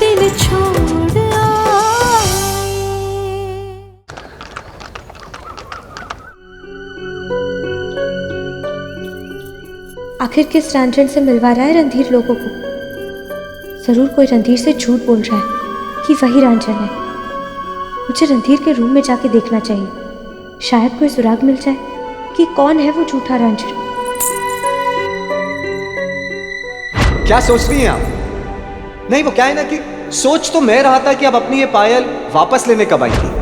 दिल छोड़ आए। आखिर किस रंजन से मिलवा रहा है रणधीर लोगों को? जरूर कोई रणधीर से झूठ बोल रहा है कि वही रंजन है। मुझे रणधीर के रूम में जाके देखना चाहिए, शायद कोई सुराग मिल जाए कि कौन है वो झूठा रंजन। क्या सोच रही हैं आप? नहीं, वो क्या है ना कि सोच तो मैं रहा था कि अब अपनी ये पायल वापस लेने कब आएंगी।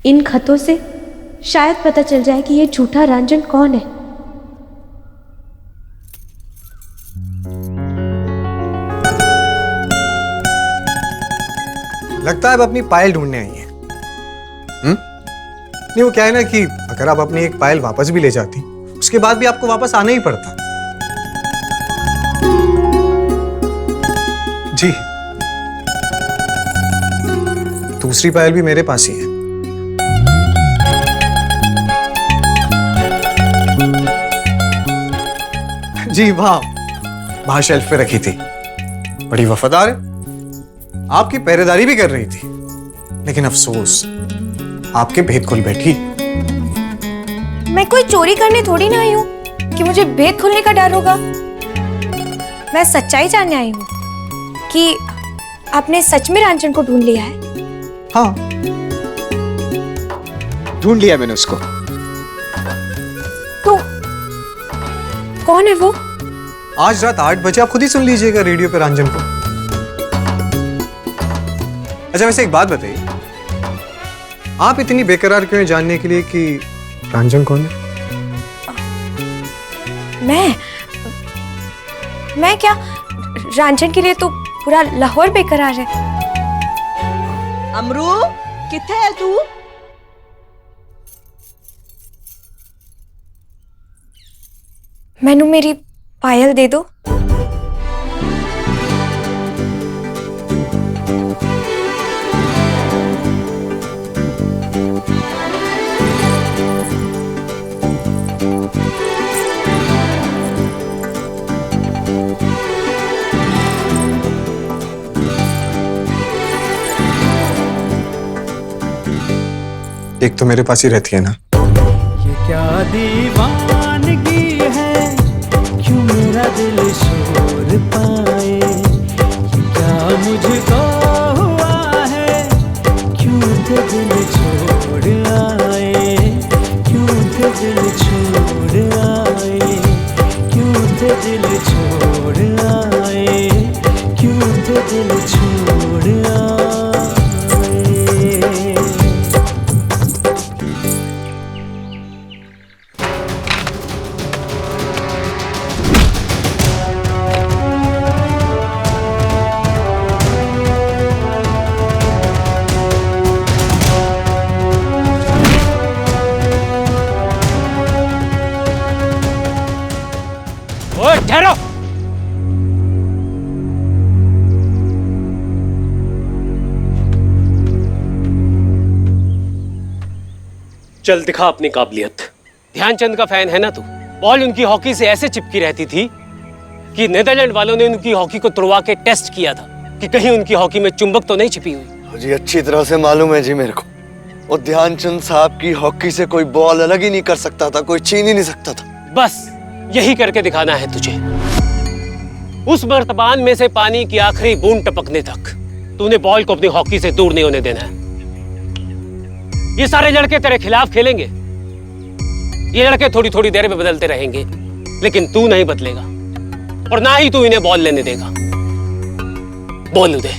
इन खतों से शायद पता चल जाए कि ये झूठा रंजन कौन है। लगता है अब अपनी पायल ढूंढने आई है। नहीं, वो क्या है ना कि अगर आप अपनी एक पायल वापस भी ले जाती, उसके बाद भी आपको वापस आना ही पड़ता। जी, दूसरी पायल भी मेरे पास ही है। जी वाह, बाहर शेल्फ पे रखी थी। बड़ी वफादार है, आपकी पहरेदारी भी कर रही थी, लेकिन अफसोस आपके भेद खुल बैठी। मैं कोई चोरी करने थोड़ी ना आई हूँ कि मुझे भेद खुलने का डर होगा। मैं सच्चाई जानने आई हूँ कि आपने सच में रंजन को ढूंढ लिया है। हाँ, ढूंढ लिया मैंने उसको। तो कौन है वो? आज रात 8 बजे आप खुद ही सुन लीजिएगा रेडियो पे रंजन को। अच्छा, वैसे एक बात बताइए, आप इतनी बेकरार क्यों हैं जानने के लिए कि रंजन कौन है? मैं क्या, रंजन के लिए तो पूरा लाहौर बेकरार है। अमरू, किथे है तू? मैनू मेरी पायल दे दो। एक तो मेरे पास ही रहती है ना। ये क्या दीवानगी है, क्यों मेरा दिल शोर पाए। ये क्या मुझको हुआ है, क्यों थे दिल छोड़ आए। क्यों थे दिल छोड़ आए। क्यों थे दिल छोड़ आए। क्यों थे दिल छोड़ आए। ठहरो। चल दिखा अपनी काबिलियत। ध्यानचंद का फैन है ना तू? बॉल उनकी हॉकी से ऐसे चिपकी रहती थी कि नीदरलैंड वालों ने उनकी हॉकी को तुड़वा के टेस्ट किया था कि कहीं उनकी हॉकी में चुंबक तो नहीं छिपी हुई। जी अच्छी तरह से मालूम है जी मेरे को। और ध्यानचंद साहब की हॉकी से कोई बॉल अलग ही नहीं कर सकता था, कोई छीन ही नहीं सकता था। बस यही करके दिखाना है तुझे। उस मर्तबान में से पानी की आखिरी बूंद टपकने तक तूने बॉल को अपनी हॉकी से दूर नहीं होने देना है। ये सारे लड़के तेरे खिलाफ खेलेंगे। ये लड़के थोड़ी थोड़ी देर में बदलते रहेंगे, लेकिन तू नहीं बदलेगा और ना ही तू इन्हें बॉल लेने देगा। बोल उदय,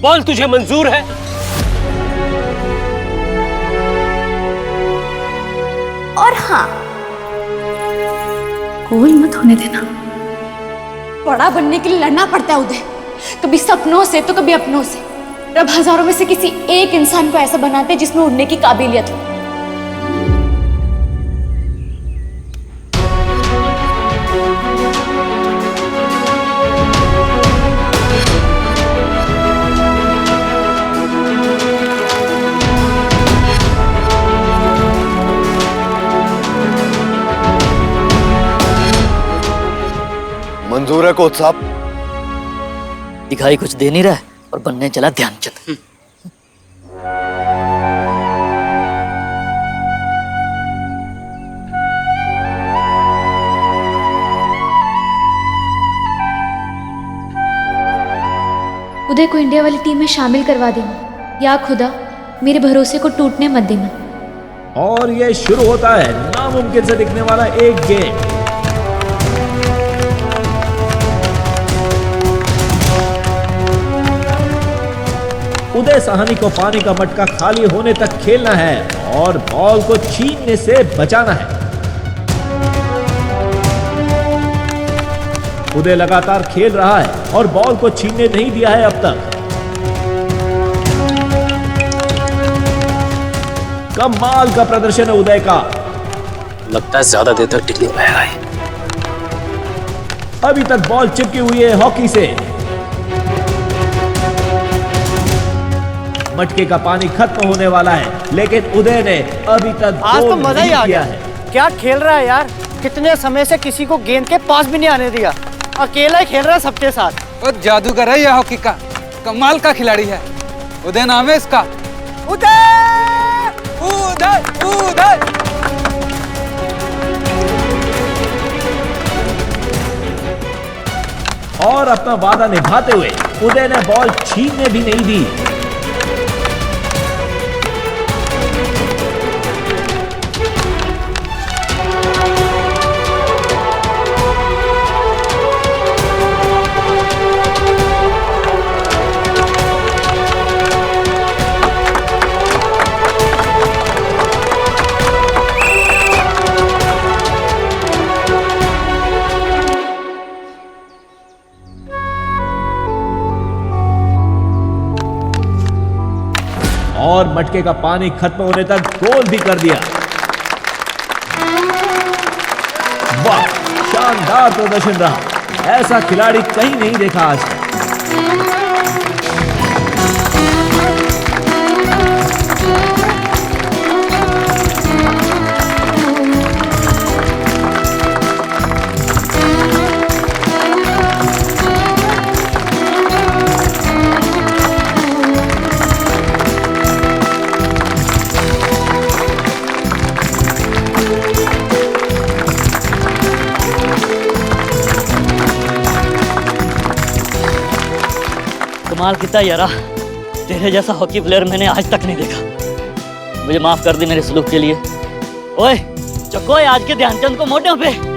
बॉल तुझे मंजूर है? और हाँ, गोल मत होने देना। बड़ा बनने के लिए लड़ना पड़ता है उदय, कभी सपनों से तो कभी अपनों से। रब हजारों में से किसी एक इंसान को ऐसा बनाते हैं जिसमें उड़ने की काबिलियत हो। मंजूर है कोच साहब। दिखाई कुछ दे नहीं रहा है और बनने चला ध्यानचंद। उदय को इंडिया वाली टीम में शामिल करवा देना, या खुदा मेरे भरोसे को टूटने मत देना। और ये शुरू होता है नामुमकिन से दिखने वाला एक गेम। उदय साहनी को पानी का मटका खाली होने तक खेलना है और बॉल को छीनने से बचाना है। उदय लगातार खेल रहा है और बॉल को छीनने नहीं दिया है अब तक। कमाल का प्रदर्शन है उदय का। लगता है ज्यादा देर तक टिक नहीं पाएगा ये। अभी तक बॉल चिपकी हुई है हॉकी से। मटके का पानी खत्म होने वाला है, लेकिन उदय ने अभी तक आज तो गोल मजा ही नहीं आ किया गया। है। क्या खेल रहा है यार, कितने समय से किसी को गेंद के पास भी नहीं आने दिया। अकेला ही खेल रहा है सबके साथ। और जादूगर है यह हॉकी का, कमाल का खिलाड़ी है। उदय नाम है इसका। उदय! उदय! उदय! और अपना वादा निभाते हुए उदय ने बॉल छीनने भी नहीं दी। और मटके का पानी खत्म होने तक गोल भी कर दिया। वाह, शानदार प्रदर्शन रहा। ऐसा खिलाड़ी कहीं नहीं देखा आज तक। कमाल कितना यारा, तेरे जैसा हॉकी प्लेयर मैंने आज तक नहीं देखा। मुझे माफ कर दी मेरे सलूक के लिए। ओए चको, आज के ध्यानचंद को मोटे पे।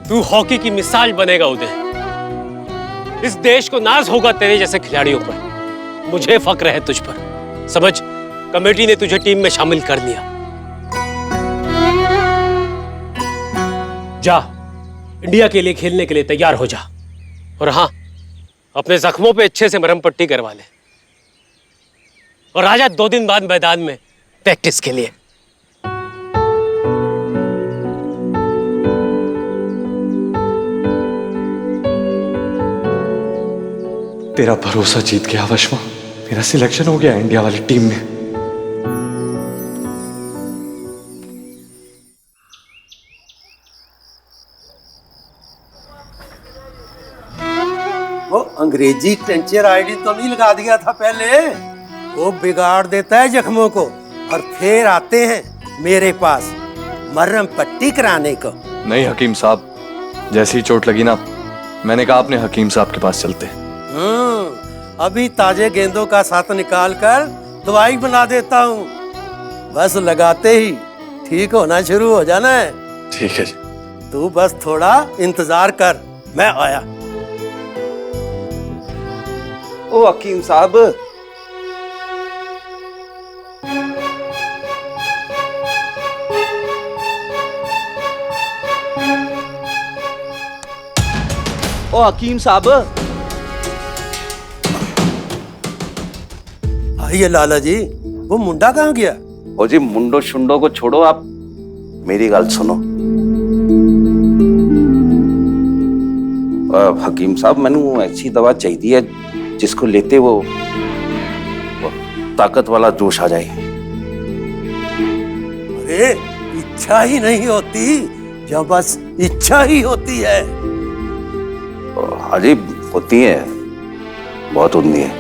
तू हॉकी की मिसाल बनेगा उदय। इस देश को नाज होगा तेरे जैसे खिलाड़ियों पर। मुझे फक्र है तुझ पर। समझ, कमेटी ने तुझे टीम में शामिल कर लिया। जा, इंडिया के लिए खेलने के लिए तैयार हो जा। और हाँ, अपने जख्मों पे अच्छे से मरहम पट्टी करवा ले और आजा 2 दिन बाद मैदान में प्रैक्टिस के लिए। तेरा भरोसा जीत गया वशमा। मेरा सिलेक्शन हो गया इंडिया वाली टीम में। वो अंग्रेजी टेंचर आईडी तो नहीं लगा दिया था पहले? वो बिगाड़ देता है जख्मों को और फिर आते हैं मेरे पास मरहम पट्टी कराने को। नहीं हकीम साहब, जैसी चोट लगी ना, मैंने कहा अपने हकीम साहब के पास चलते। अभी ताजे गेंदों का साथ निकाल कर दवाई बना देता हूँ। बस लगाते ही ठीक होना शुरू हो जाना है। ठीक है जी। तू बस थोड़ा इंतजार कर, मैं आया। ओ हकीम साहब, ओ हकीम साहब, आइए लाला जी। वो मुंडा कहाँ गया? ओ जी मुंडो शुंडो को छोड़ो, आप मेरी गल सुनो। हकीम साहब, मैनू ऐसी दवा चाहिए है जिसको लेते वो ताकत वाला जोश आ जाए। अरे इच्छा ही नहीं होती, जब बस इच्छा ही होती है। हाँ जी, होती है, बहुत होती है,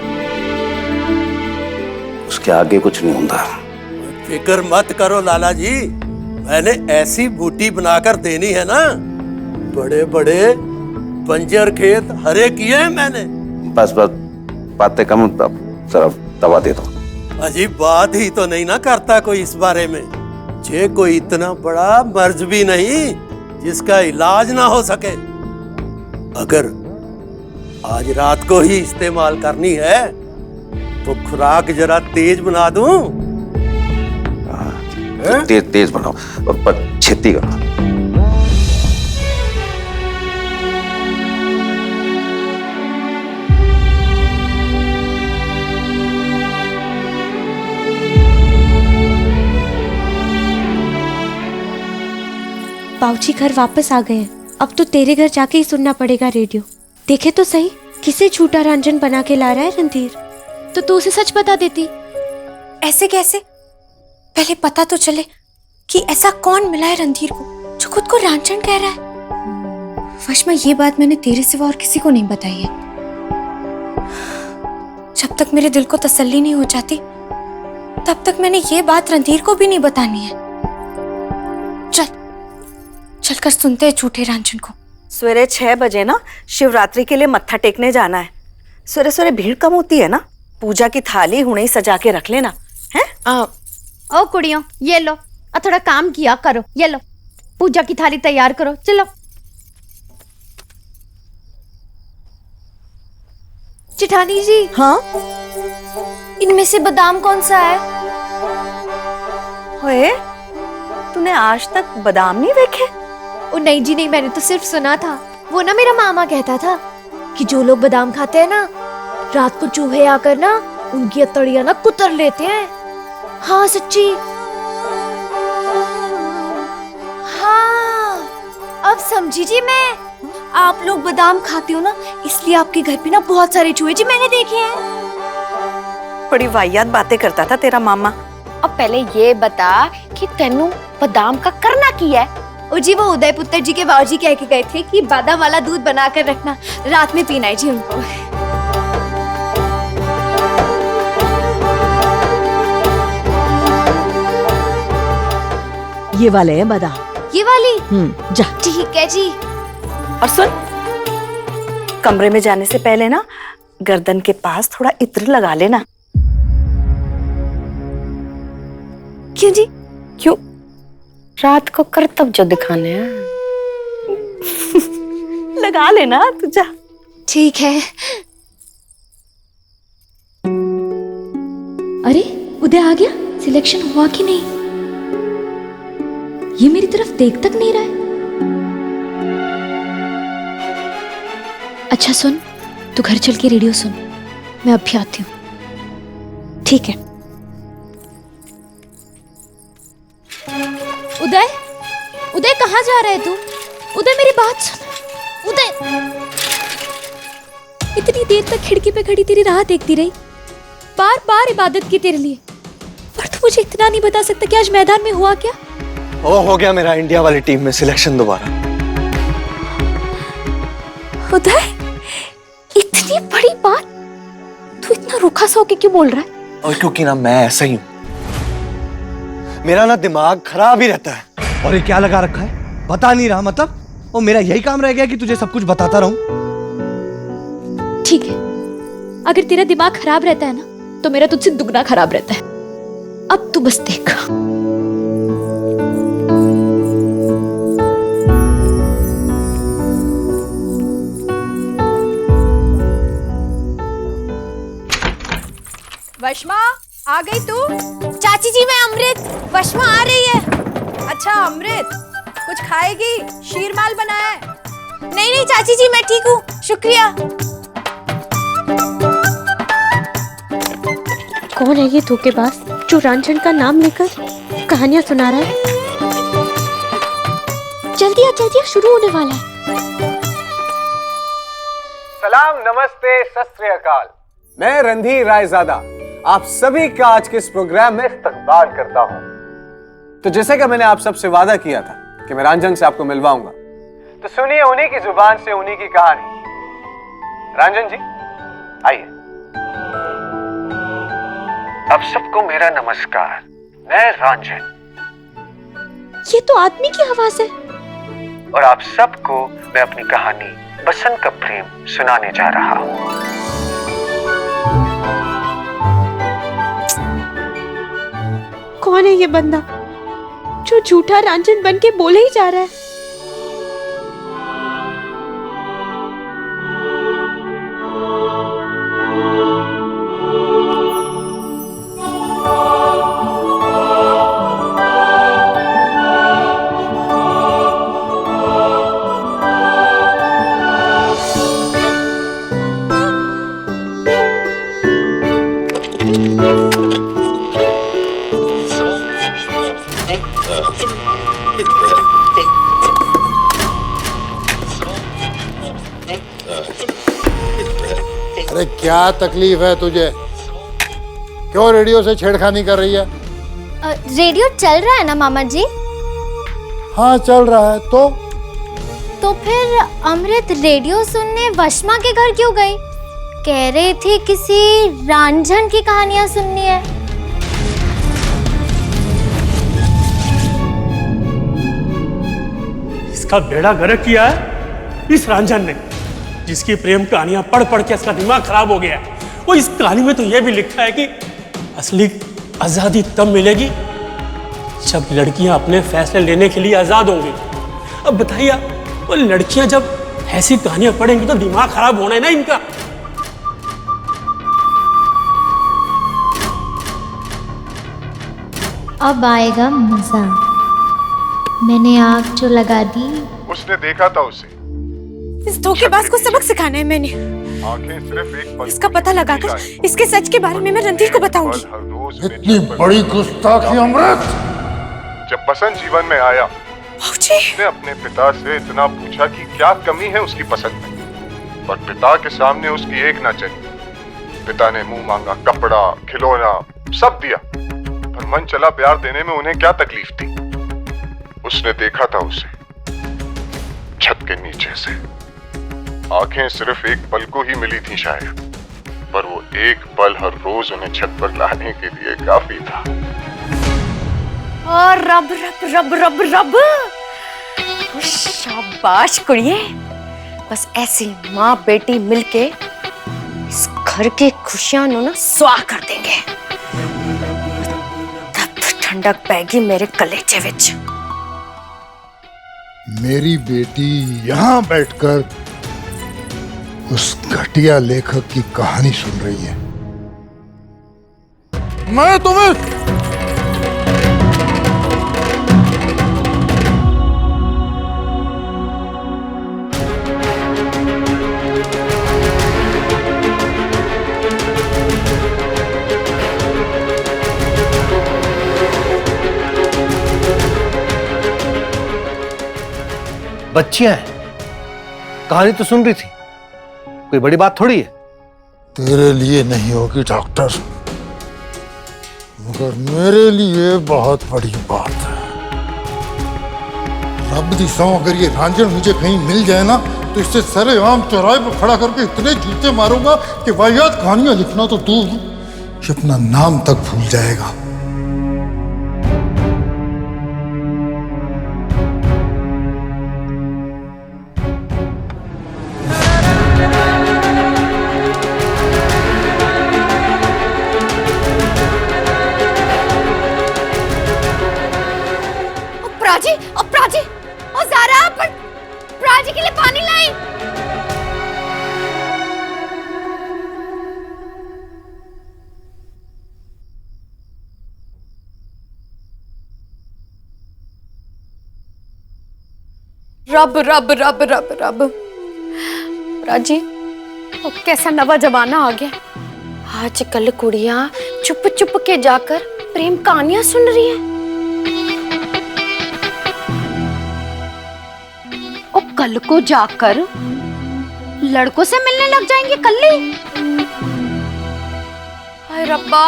उसके आगे कुछ नहीं होता। फिक्र मत करो लाला जी, मैंने ऐसी बूटी बनाकर देनी है ना, बड़े बड़े बंजर खेत हरे किए हैं मैंने। बस बस बातें कम, जरा दवा दे दो। अजीब बात ही तो नहीं ना करता कोई इस बारे में। जे कोई इतना बड़ा मर्ज भी नहीं जिसका इलाज ना हो सके। अगर आज रात को ही इस्तेमाल करनी है तो खुराक जरा तेज बना दूं। तेज तेज बनाओ और छेती करो। बाबूजी घर वापस आ गए हैं। अब तो तेरे घर जाके ही सुनना पड़ेगा रेडियो। देखे तो सही, किसे झूठा रंजन बना के ला रहा है रणधीर। तो तू उसे सच बता देती। ऐसे कैसे? पहले पता तो चले कि ऐसा कौन मिला है रणधीर को जो खुद को रांझन कह रहा है। वशमा, ये बात मैंने तेरे सिवा और किसी को नहीं बताई है। जब तक मेरे दिल को तसल्ली नहीं हो जाती तब तक मैंने ये बात रणधीर को भी नहीं बतानी है। चलकर सुनते हैं झूठे रांझन को। सवेरे 6 बजे ना शिवरात्रि के लिए मत्था टेकने जाना है। सवेरे सवेरे भीड़ कम होती है ना। पूजा की थाली हुणे ही सजा के रख लेना है। ओ कुड़ियों, ये लो, और थोड़ा काम किया करो। ये लो, पूजा की थाली तैयार करो। चलो। जेठानी जी। हाँ, इनमें से बादाम कौन सा है? ओए, तूने आज तक बादाम नहीं देखे? ओ नहीं जी नहीं, मैंने तो सिर्फ सुना था। वो ना मेरा मामा कहता था कि जो लोग बादाम खाते हैं ना, रात को चूहे आकर ना उनकी अतड़ियां ना कुतर लेते हैं। हाँ सच्ची। हाँ, अब समझी जी मैं। आप लोग बादाम खाते हो ना, इसलिए आपके घर पे ना बहुत सारे चूहे जी मैंने देखे हैं। बड़ी वाहियात बातें करता था तेरा मामा। अब पहले ये बता कि तेनू बादाम का करना किया है? ओ जी, वो उदय पुत्र जी के बाबूजी कह के गए थे कि बादाम वाला दूध बनाकर रखना, रात में पीना है जी उनको। ये वाले है बादाम। ये वाली? जा। ठीक है जी। और सुन, कमरे में जाने से पहले ना गर्दन के पास थोड़ा इत्र लगा लेना। क्यों जी? क्यों? रात को करतब जो दिखाने हैं। लगा लेना तू, जा। ठीक है। अरे उदय आ गया। सिलेक्शन हुआ कि नहीं? ये मेरी तरफ देख तक नहीं रहा है। अच्छा सुन, तू घर चल के रेडियो सुन, मैं अब भी आती हूँ। ठीक है। उदय, उदय कहाँ जा रहा है तू? उदय मेरी बात सुन। उदय, इतनी देर तक खिड़की पे खड़ी तेरी राह देखती रही, बार बार इबादत की तेरे लिए, पर तू मुझे इतना नहीं बता सकता कि आज मैदान में हुआ क्या? ओ, हो गया मेरा इंडिया वाली टीम में सिलेक्शन दोबारा। उदय, इतनी बड़ी बात तू इतना रूखा सा होके क्यों बोल रहा है? और क्योंकि ना मैं ऐसा ही हूं, मेरा ना दिमाग खराब ही रहता है। और ये क्या लगा रखा है? बता नहीं रहा मतलब? और मेरा यही काम रह गया कि तुझे सब कुछ बताता रहूं। ठीक है, अगर तेरा दिमाग खराब रहता है ना, तो मेरा तुझसे दुगना खराब रहता है। अब तू बस देख। वशमा आ गई तू? चाची जी मैं अमृत, वशमा आ रही है। अच्छा अमृत, कुछ खाएगी? शीरमाल बनाया है? नहीं नहीं चाची जी मैं ठीक हूँ, शुक्रिया। कौन है ये धोखेबाज जो रांझन का नाम लेकर कहानियां सुना रहा है? जल्दी आ, शुरू होने वाला है। सलाम, नमस्ते, सत श्री अकाल। मैं रणधीर रायजादा आप सभी का आज के इस प्रोग्राम में इस्तकबाल करता हूं। तो जैसे कि मैंने आप सबसे वादा किया था कि मैं रांझन से आपको मिलवाऊंगा, तो सुनिए उन्हीं की जुबान से उन्हीं की कहानी। रांझन जी आइए। अब सबको मेरा नमस्कार, मैं रांझन। ये तो आदमी की आवाज है। और आप सबको मैं अपनी कहानी बसंत का प्रेम सुनाने जा रहा हूं। कौन है ये बंदा जो झूठा रांझन बन के बोले ही जा रहा है? अरे क्या तकलीफ है तुझे? क्यों रेडियो से छेड़खानी कर रही है? रेडियो चल रहा है ना मामा जी? हाँ चल रहा है। तो फिर अमृत रेडियो सुनने वशमा के घर क्यों गई? कह रही थी किसी रांझन की कहानियां सुननी है। इसका बेड़ा गर्क किया है इस रांझन ने, जिसकी प्रेम कहानियां पढ़ पढ़ के इसका दिमाग खराब हो गया है। वो इस कहानी में तो यह भी लिखा है कि असली आजादी तब मिलेगी जब लड़कियां अपने फैसले लेने के लिए आजाद होंगी। अब बताइए, वो लड़कियां जब ऐसी कहानियां पढ़ेंगी तो दिमाग खराब होना है ना इनका। अब आएगा मजा। मैंने आग जो लगा दी। उसने देखा था उसे। इस धोखेबाज को सबक सिखाना है मैंने। आंखें सिर्फ एक पल इसका पता लगाकर इसके सच के बारे में मैं रणधीर को बताऊंगी। इतनी बड़ी गुस्ताखी अमृत! जब बसंत जीवन में आया, उसने अपने पिता से इतना पूछा कि क्या कमी है उसकी पसंद में, पर पिता के सामने उसकी एक ना चली। पिता ने मुंह मांगा कपड़ा, खिलौना सब दिया, पर मन चला प्यार देने में उन्हें क्या तकलीफ थी। उसने देखा था उसे छत के नीचे से। आंखें सिर्फ एक पल को ही मिली थी शायद, पर वो एक पल हर रोज उन्हें छत पर लाने के लिए काफी था। और रब रब रब रब रब, शाबाश कुड़िए। बस ऐसी माँ बेटी मिलके इस घर के खुशियां नो ना स्वाह कर देंगे। तब ठंडक पैगी मेरे कलेजे विच। मेरी बेटी यहाँ बैठकर उस घटिया लेखक की कहानी सुन रही है। मैं तुम्हें बच्चियां हैं, कहानी तो सुन रही थी, कोई बड़ी बात थोड़ी है। तेरे लिए नहीं होगी डॉक्टर, मगर मेरे लिए बहुत बड़ी बात है। रब दी सौ, अगर ये रांझन मुझे कहीं मिल जाए ना, तो इससे सरेआम चौराहे पर खड़ा करके इतने जूते मारूंगा कि वाहियात कहानियां लिखना तो दूर, ये अपना नाम तक भूल जाएगा। प्राची और ज़ारा, प्राची के लिए पानी लाई। रब रब रब रब रब। राजी, वो कैसा नवा जमाना आ गया। आजकल कुड़ियां चुप चुप के जाकर प्रेम कहानियां सुन रही हैं। और कल को जाकर लड़कों से मिलने लग जाएंगी कल्ली। हाय रब्बा,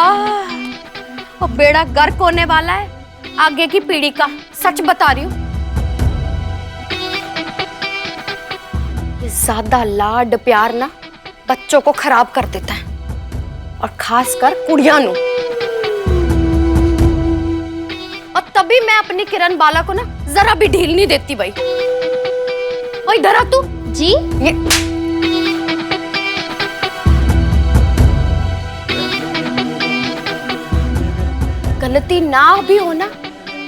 वो बेड़ा गर्क होने वाला है आगे की पीढ़ी का, सच बता रही हूँ। ये ज्यादा लाड प्यार ना बच्चों को खराब कर देता है, और खासकर कुड़ियां नु। और तभी मैं अपनी किरण बाला को ना जरा भी ढील नहीं देती भाई। और इधर आ तू। जी ये गलती ना भी हो ना,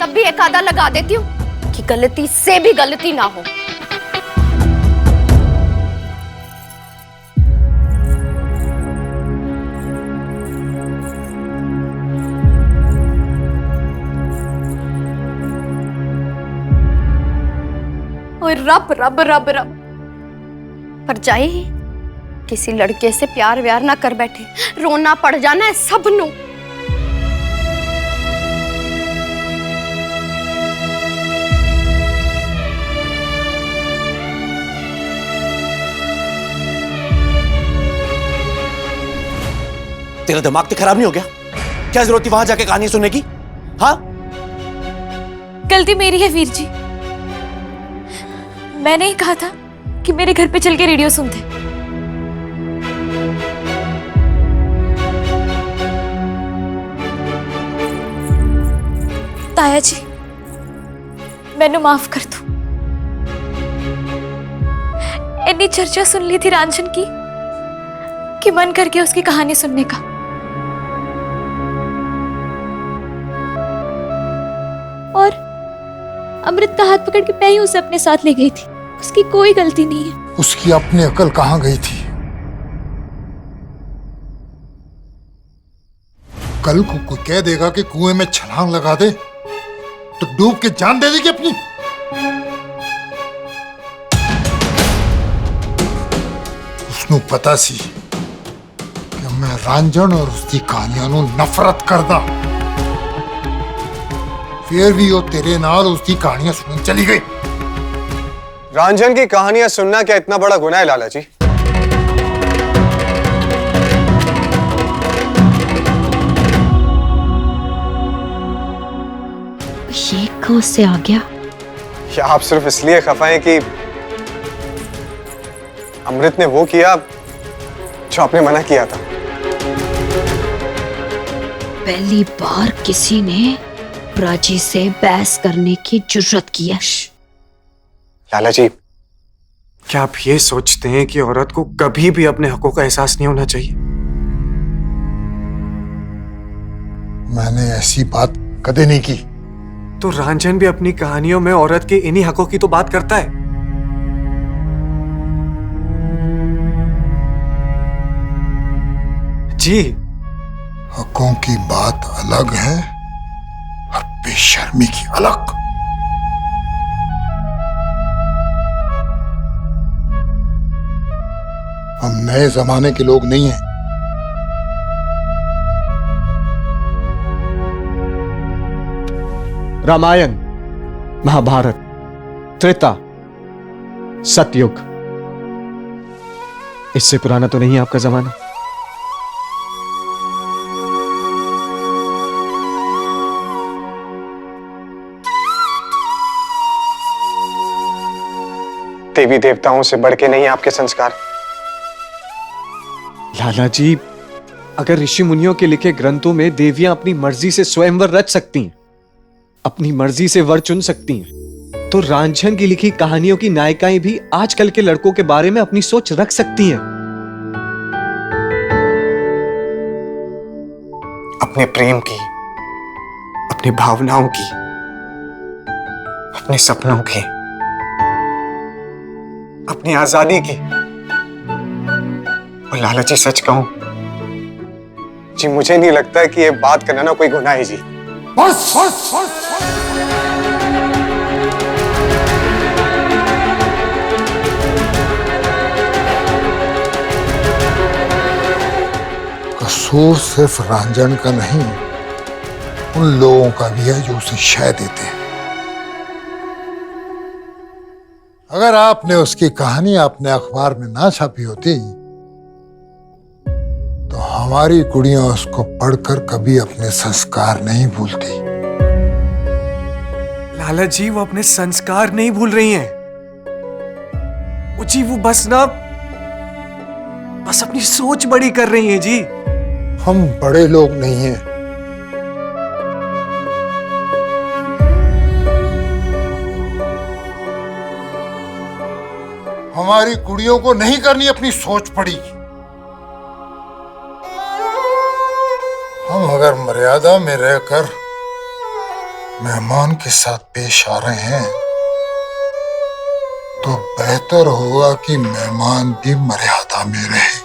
तब भी एक आधा लगा देती हूँ कि गलती से भी गलती ना हो। और रब रब रब रब, पर जाए ही किसी लड़के से प्यार व्यार ना कर बैठे, रोना पड़ जाना है सबनू। तेरा दिमाग तो खराब नहीं हो गया? क्या जरूरत थी वहां जाके कहानी सुनने की? हाँ, गलती मेरी है वीर जी। मैंने ही कहा था कि मेरे घर पे चल के रेडियो सुनते। ताया जी, मैनू माफ कर दो। इतनी चर्चा सुन ली थी रांझन की कि मन कर गया उसकी कहानी सुनने का। और अमृत का हाथ पकड़ के मैं ही उसे अपने साथ ले गई थी। उसकी कोई गलती नहीं है। उसकी अपनी अकल कहाँ गई थी? कल को कोई कह देगा कि कुएं में छलांग लगा दे तो डूब के जान दे देगी अपनी। उसनु पता सी कि मैं रांझन और उसकी कहानियां नू नफरत करदा, फिर भी वो तेरे नाल उसकी कहानियां सुनने चली गई। रांझन की कहानियां सुनना क्या इतना बड़ा गुनाह है लाला जी? ये कहाँ से आ गया? क्या आप सिर्फ इसलिए खफा हैं कि अमृत ने वो किया जो आपने मना किया था? पहली बार किसी ने प्राची से बहस करने की जुर्रत की है। लाला जी, क्या आप ये सोचते हैं कि औरत को कभी भी अपने हकों का एहसास नहीं होना चाहिए? मैंने ऐसी बात कदे नहीं की। तो रांझन भी अपनी कहानियों में औरत के इन्हीं हकों की तो बात करता है। जी, हकों की बात अलग है और बेशर्मी की अलग। हम नए जमाने के लोग नहीं हैं। रामायण, महाभारत, त्रेता, सतयुग, इससे पुराना तो नहीं है आपका जमाना। देवी देवताओं से बढ़ के नहीं आपके संस्कार। लाला जी, अगर ऋषि मुनियों के लिखे ग्रंथों में देवियां अपनी मर्जी से स्वयंवर रच सकती हैं, अपनी मर्जी से वर चुन सकती हैं, तो रांझन की लिखी कहानियों की नायिकाएं भी आजकल के लड़कों के बारे में अपनी सोच रख सकती हैं। अपने प्रेम की, अपनी भावनाओं की, अपने सपनों की, अपनी आजादी की। और लाला जी, सच कहूं जी, मुझे नहीं लगता कि ये बात करना ना कोई गुनाह है जी। बस बस बस, बस। कसूर सिर्फ रंजन का नहीं, उन लोगों का भी है जो उसे शय देते हैं। अगर आपने उसकी कहानी अपने अखबार में ना छापी होती तो हमारी कुड़ियां उसको पढ़कर कभी अपने संस्कार नहीं भूलती। लाला जी, वो अपने संस्कार नहीं भूल रही हैं। वो जी, वो बस अपनी सोच बड़ी कर रही हैं जी। हम बड़े लोग नहीं हैं। हमारी कुड़ियों को नहीं करनी अपनी सोच पड़ी। हम अगर मर्यादा में रहकर मेहमान के साथ पेश आ रहे हैं तो बेहतर होगा कि मेहमान भी मर्यादा में रहे।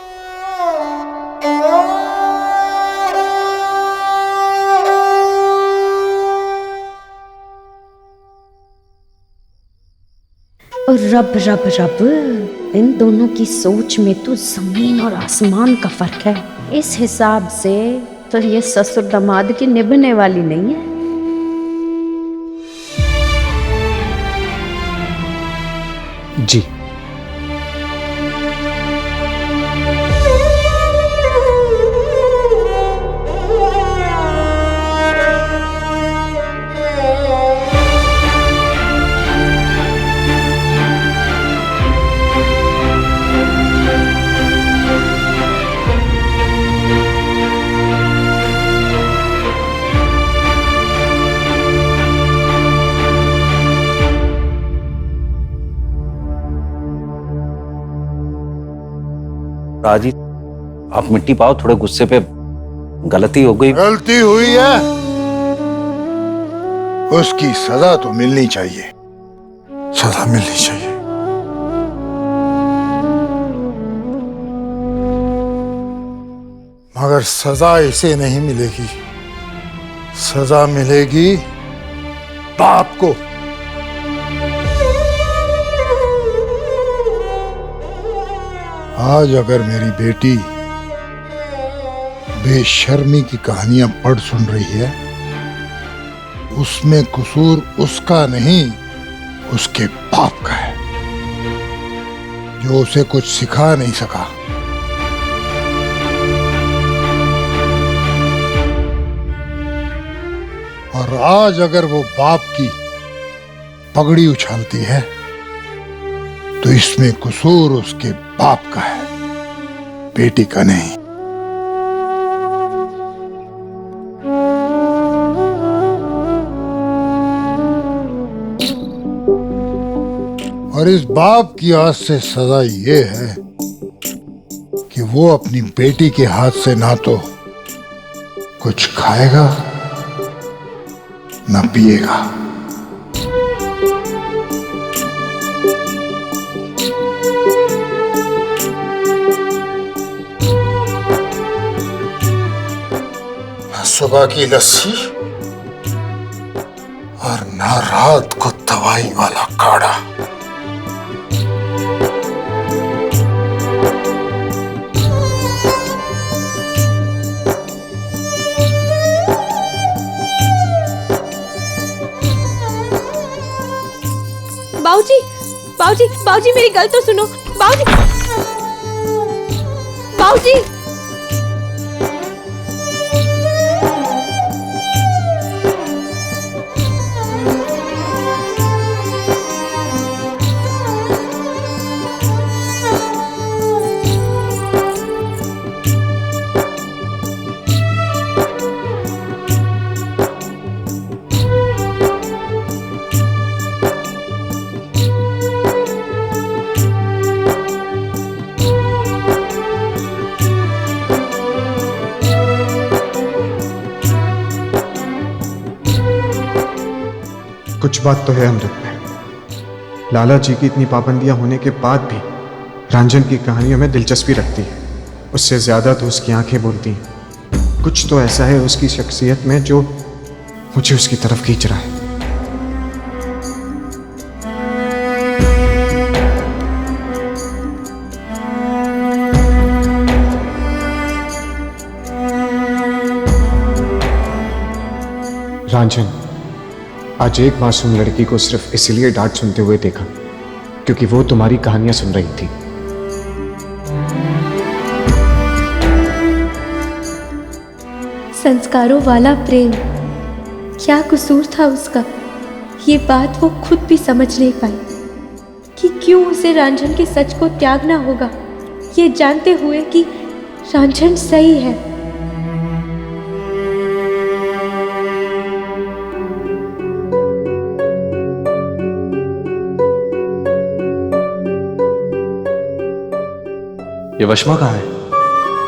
और रब रब रब, इन दोनों की सोच में तो जमीन और आसमान का फर्क है। इस हिसाब से तो ये ससुर दामाद की निभने वाली नहीं है। जी, राजी, आप मिट्टी पाओ, थोड़े गुस्से पे गलती हो गई। गलती हुई है, उसकी सजा तो मिलनी चाहिए, सजा मिलनी चाहिए। मगर सजा इसे नहीं मिलेगी, सजा मिलेगी बाप को। आज अगर मेरी बेटी बेशर्मी की कहानियां पढ़ सुन रही है, उसमें कसूर उसका नहीं, उसके बाप का है, जो उसे कुछ सिखा नहीं सका। और आज अगर वो बाप की पगड़ी उछालती है तो इसमें कसूर उसके बाप का है, बेटी का नहीं। और इस बाप की आज से सजा ये है कि वो अपनी बेटी के हाथ से ना तो कुछ खाएगा ना पिएगा। सुबह की लस्सी और ना रात को दवाई वाला काढ़ा। बाऊजी, बाऊजी, बाऊजी, मेरी गल तो सुनो। बाऊजी, बाऊजी, कुछ बात तो है अमृत में। लाला जी की इतनी पाबंदियां होने के बाद भी रंजन की कहानियों में दिलचस्पी रखती है, उससे ज्यादा तो उसकी आंखें बोलती हैं। कुछ तो ऐसा है उसकी शख्सियत में जो मुझे उसकी तरफ खींच रहा है। रांझन, आज एक मासूम लड़की को सिर्फ इसलिए डांट सुनते हुए देखा क्योंकि वो तुम्हारी कहानियां सुन रही थी। संस्कारों वाला प्रेम, क्या कसूर था उसका? ये बात वो खुद भी समझ नहीं पाई कि क्यों उसे रांझन के सच को त्यागना होगा, ये जानते हुए कि रांझन सही है। ये वशमा कहाँ है?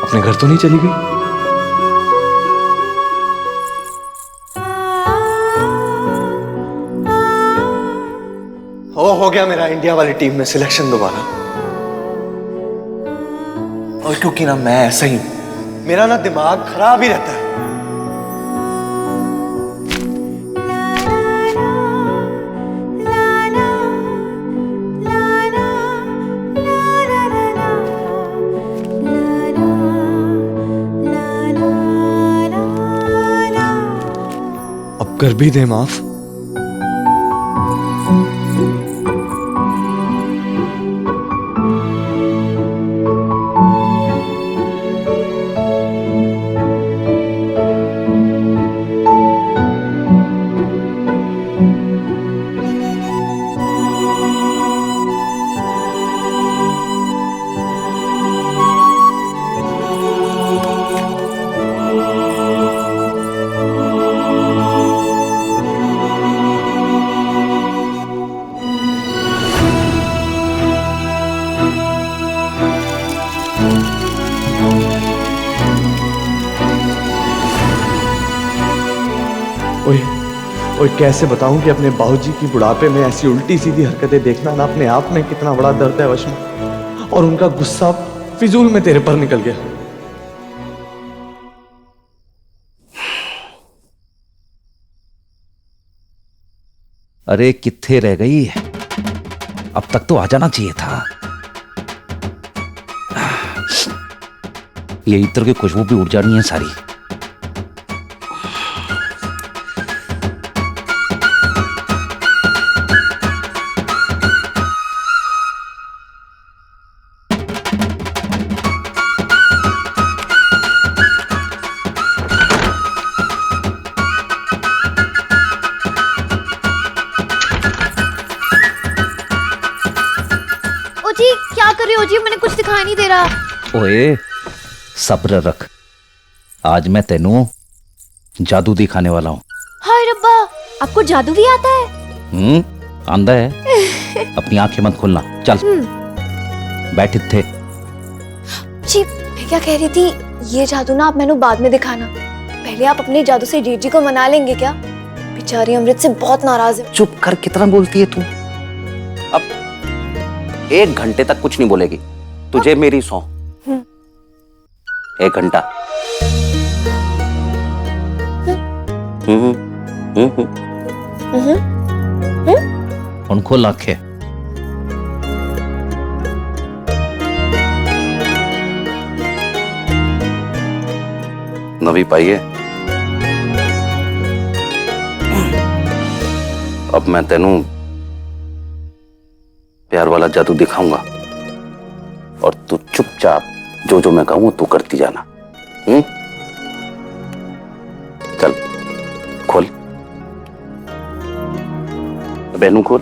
अपने घर तो नहीं चली गई? हो गया मेरा इंडिया वाली टीम में सिलेक्शन दोबारा। और क्योंकि ना मैं ऐसा ही, मेरा ना दिमाग खराब ही रहता है। अब कर भी दे माफ। ओए कैसे बताऊं कि अपने बाबूजी की बुढ़ापे में ऐसी उल्टी सीधी हरकतें देखना ना अपने आप में कितना बड़ा दर्द है वशमा, और उनका गुस्सा फिजूल में तेरे पर निकल गया। अरे कित्थे रह गई? अब तक तो आ जाना चाहिए था। ये इत्र की खुशबू भी उड़ जानी है सारी। ओजी क्या कर रहे हो जी? मैंने कुछ दिखाई नहीं दे रहा। ओए सब्र रख, आज मैं तेनू जादू दिखाने वाला हूँ। हाय रब्बा, आपको जादू भी आता है? आंदा है। अपनी आंखें मत खोलना, चल बैठ इत्थे। जी मैं क्या कह रही थी, ये जादू ना आप मैंने बाद में दिखाना, पहले आप अपने जादू से जीजी को मना लेंगे क्या? बेचारी अमृत से बहुत नाराज है। चुप कर, कितना बोलती है तू? अब 1 घंटे तक कुछ नहीं बोलेगी, तुझे मेरी सौं। 1 घंटा। उन खोल आंखें। नवी पाइए। अब मैं तेनू प्यार वाला जादू दिखाऊंगा और तू चुपचाप जो जो मैं कहूं तू करती जाना। चल खोल, बेनू खोल।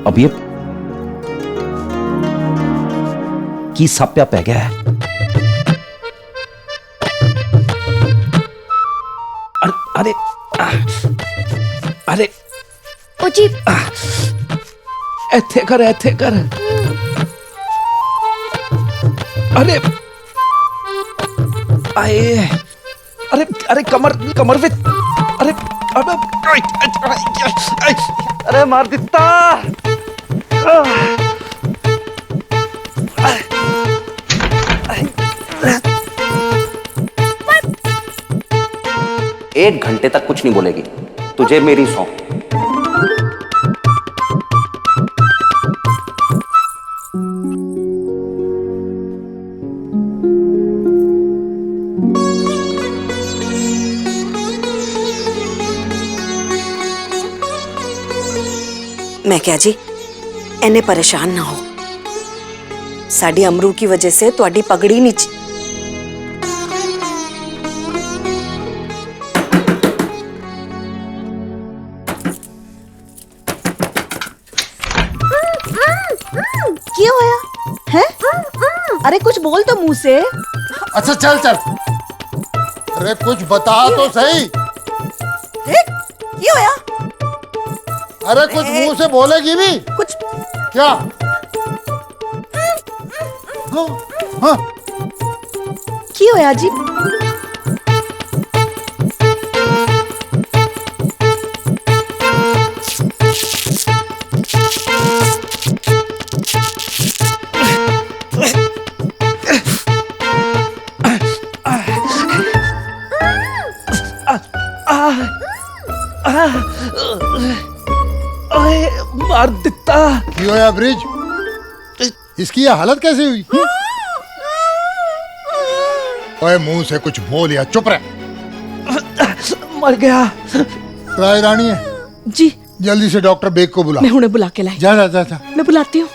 अब ये की साप्या पै गया है। अरे अरे ओ जी ऐथे कर, ऐथे कर। अरे आए, अरे अरे कमर पे, अरे अरे मार दिता। 1 घंटे तक कुछ नहीं बोलेगी, तुझे मेरी सौं। मैं क्या जी इन्ने परेशान ना हो। साडी अमरू की वजह से तुहाडी पगड़ी नीचे क्या होया है? अरे कुछ बोल तो मुंह से। अच्छा चल चल, अरे कुछ बता तो सही। क्या होया? अरे कुछ मुंह से बोलेगी भी कुछ क्या? हाँ, हाँ। क्या होया जी? मार दिखता। क्यों होया ब्रिज? इसकी ये हालत कैसे हुई? ओए मुंह से कुछ बोल या चुप रह। मर गया। राय रानी है जी, जल्दी से डॉक्टर बेग को बुला। मैं उन्हें बुला के लाई। जा जा जा जा। मैं बुलाती हूँ।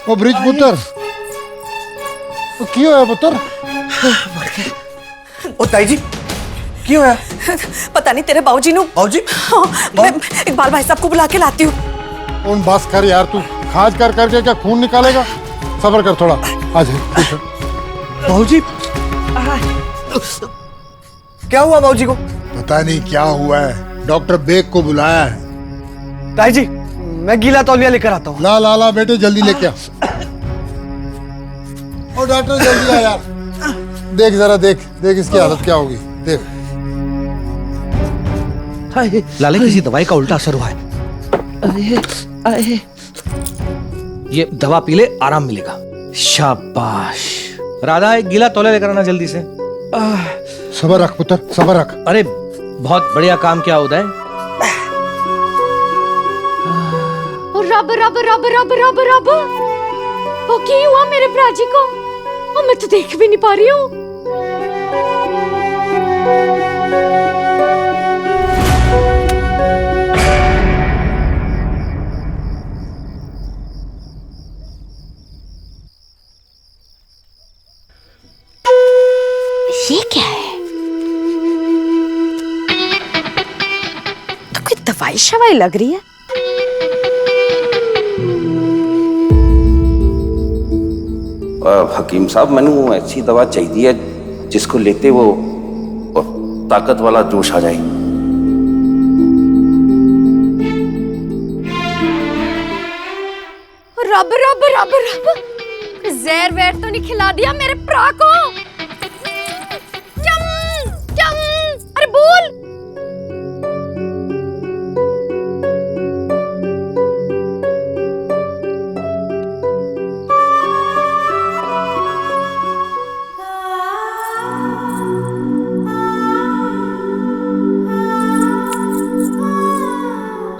ओ ब्रिज पुत्र, क्यों होया पुत्र? मर गए। ओ ताई जी क्यों होया? पता नहीं तेरे बाबूजी नु। बाबूजी? हाँ, मैं इकबाल भाई साहब को बुला के लाती हूँ। उन बस कर यार, तू खाज कर करके क्या खून निकालेगा? सब्र कर थोड़ा। आ जा। बाबूजी क्या हुआ बाबूजी को? पता नहीं क्या हुआ है, डॉक्टर बेग को बुलाया है। ताई जी मैं गीला तौलिया लेकर आता हूँ। ला ला ला बेटे जल्दी लेके आ। ओ डॉक्टर जल्दी आ यार। देख जरा, देख देख इसकी हालत क्या होगी, देख। लाले किसी दवाई का उल्टा असर हुआ है। ये दवा पी ले, आराम मिलेगा। शाबाश। राधा एक गीला तौलिया लेकर आना जल्दी से। सबर रख पुत्र, सबर रख। अरे बहुत बढ़िया काम किया उदय। रब रब रब रब रब रब, ओ क्या हुआ मेरे प्राजी को? ओ मैं तो देख भी नहीं पा रही हूँ। ये क्या है? तो कोई दवाई शवाई लग रही है। हकीम साहब मैनू ऐसी दवा चाहिए है जिसको लेते वो ताकत वाला जोश आ जाए। रब रब रब रब, जहर वहर तो नहीं खिला दिया मेरे प्रा को? चम चम, अरे बोल।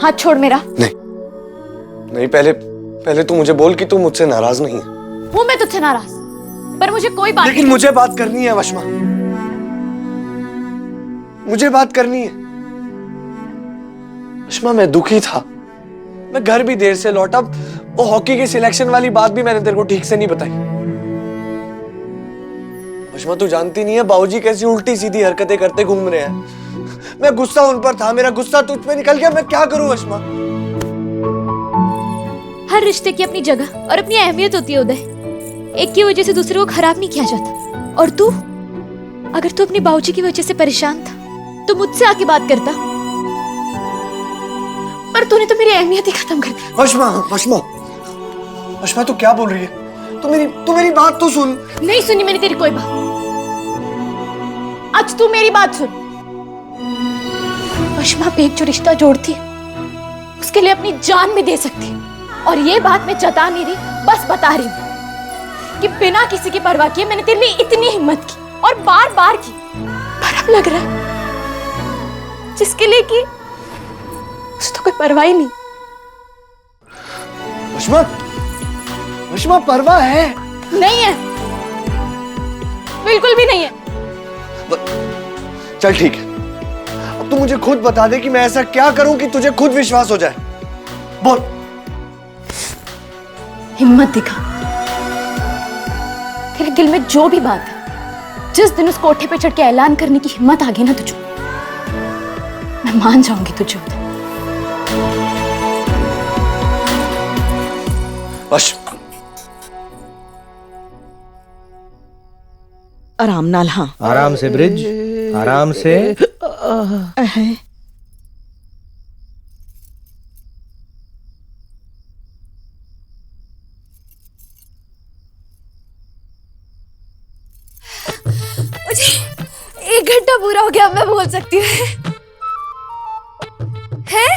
हाथ छोड़ मेरा। नहीं, पहले पहले तू मुझे बोल कि तू मुझसे नाराज नहीं है। हूँ मैं तुझसे नाराज, पर मुझे कोई बात लेकिन मुझे बात करनी है वशमा, मुझे बात करनी है। वशमा मैं दुखी था, मैं घर भी देर से लौटा। वो हॉकी के सिलेक्शन वाली बात भी मैंने तेरे को ठीक से नहीं बताई। वशमा तू जानती नहीं है बाबूजी कैसी उल्टी सीधी हरकतें करते घूम रहे हैं। मैं गुस्सा उन पर था, मेरा गुस्सा तुझ पे निकल गया। मैं क्या करूं वशमा? हर रिश्ते की अपनी जगह और अपनी अहमियत होती है उदय। एक की वजह से दूसरे को खराब नहीं किया जाता। और तू, अगर तू अपनी बाबूजी की वजह से परेशान था तो मुझसे आके बात करता, पर तूने तो मेरी अहमियत ही खत्म कर दी। वशमा वशमा वशमा तू क्या बोल रही है? तू मेरी बात तो सुन। नहीं सुनी मैंने तेरी कोई बात। आज तू मेरी बात सुन। वशमा बेग जो रिश्ता जोड़ती है उसके लिए अपनी जान भी दे सकती है। और ये बात मैं जता नहीं रही, बस बता रही हूँ कि बिना किसी की परवाह किए मैंने तेरे लिए इतनी हिम्मत की और बार बार की। पर अब लग रहा है जिसके लिए की उसे तो कोई परवाह ही नहीं। वशमा वशमा परवाह है? नहीं है, बिल्कुल भी नहीं है। चल ठीक है, अब तू मुझे खुद बता दे कि मैं ऐसा क्या करूं कि तुझे खुद विश्वास हो जाए। बोल। हिम्मत दिखा। तेरे दिल में जो भी बात है, जिस दिन उस कोठे पे चढ़ के ऐलान करने की हिम्मत आ गई ना तुझे, मैं मान जाऊंगी तुझे। आराम नाल। हाँ, आराम से ब्रिज, आराम से। एक घंटा पूरा हो गया, मैं बोल सकती हूँ। है?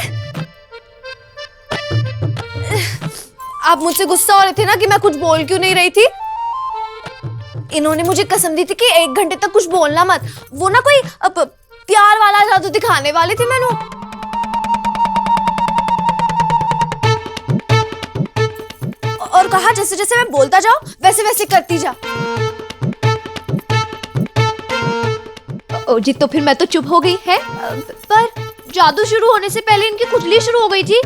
आप मुझसे गुस्सा हो रहे थे ना कि मैं कुछ बोल क्यों नहीं रही थी? इन्होंने मुझे कसम दी थी कि 1 घंटे तक कुछ बोलना मत। वो ना कोई प्यार वाला जादू दिखाने वाले थे मैनू। और कहा जैसे जैसे मैं बोलता जाऊं वैसे वैसे करती जा। ओ जी, तो फिर मैं तो चुप हो गई है। पर जादू शुरू होने से पहले इनकी खुजली शुरू हो गई थी।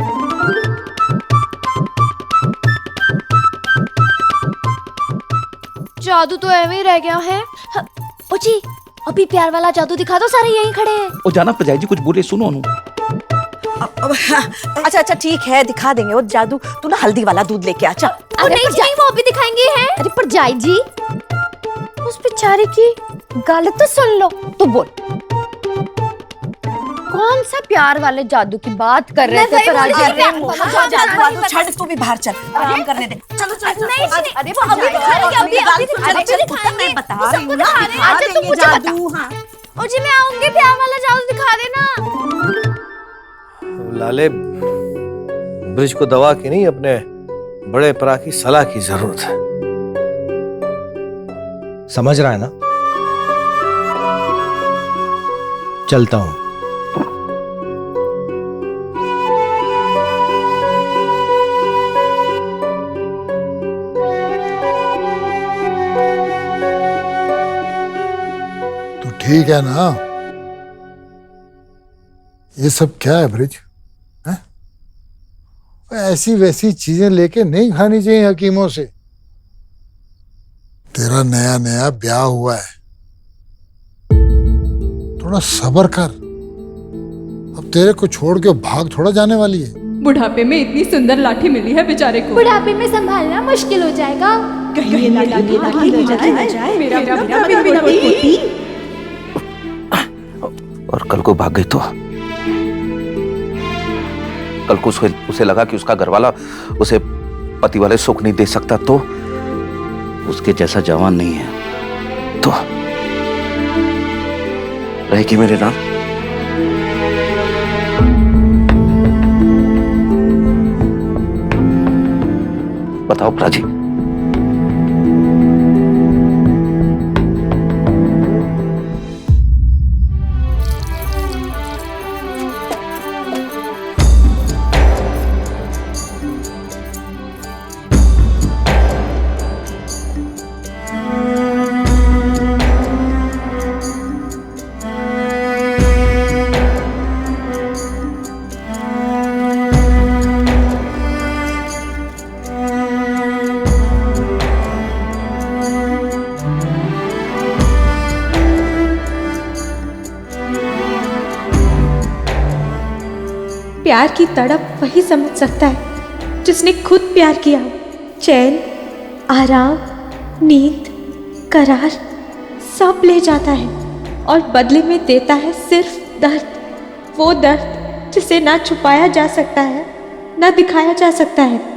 जादू तो ऐਵੇਂ ही रह गया है। ओ जी, अभी प्यार वाला जादू दिखा दो, सारे यहीं खड़े हैं। ओ जाना प्रजाई जी कुछ बोले, सुनो नु। अच्छा अच्छा ठीक है, दिखा देंगे वो जादू। तू ना हल्दी वाला दूध लेके आ। अरे नहीं नहीं, वो अभी दिखाएंगे हैं। अरे पर जाई जी, उस बेचारे की गल तो सुन लो। तो बोल, कौन सा प्यार वाले जादू की बात कर रहे थे? छड़, तू भी बाहर चल, आराम करने दे। चलो चलो। नहीं, अरे वो अभी दिखाएंगे, अभी दिखाएंगे। मैं बता रही हूँ ना, अच्छा तुम मुझे जादू। हाँ ओ जी, मैं आऊंगी, प्यार वाला जादू दिखा देना। लाले, ब्रिज को दवा की नहीं, अपने बड़े परा की सलाह की जरूरत है। समझ रहा है ना? चलता हूं। तो ठीक है ना? ये सब क्या है ब्रिज? हैं? ऐसी वैसी चीजें लेके नहीं खानी चाहिए हकीमों से। तेरा नया नया ब्याह हुआ है, थोड़ा सब्र कर। अब तेरे को छोड़ के भाग थोड़ा जाने वाली है। बुढ़ापे में इतनी सुंदर लाठी मिली है बेचारे को। बुढ़ापे में संभालना मुश्किल हो जाएगा। कहीं लाठी न जाए। मेरा और कल को भाग गई तो कल को उसे लगा कि उसका घरवाला उसे पति वाले सुख नहीं दे सकता, तो उसके जैसा जवान नहीं है तो रहेगी मेरे नाम। बताओ प्राची। प्यार की तड़प वही समझ सकता है जिसने खुद प्यार किया। चैन, आराम, नींद, करार सब ले जाता है और बदले में देता है सिर्फ दर्द। वो दर्द जिसे ना छुपाया जा सकता है, ना दिखाया जा सकता है।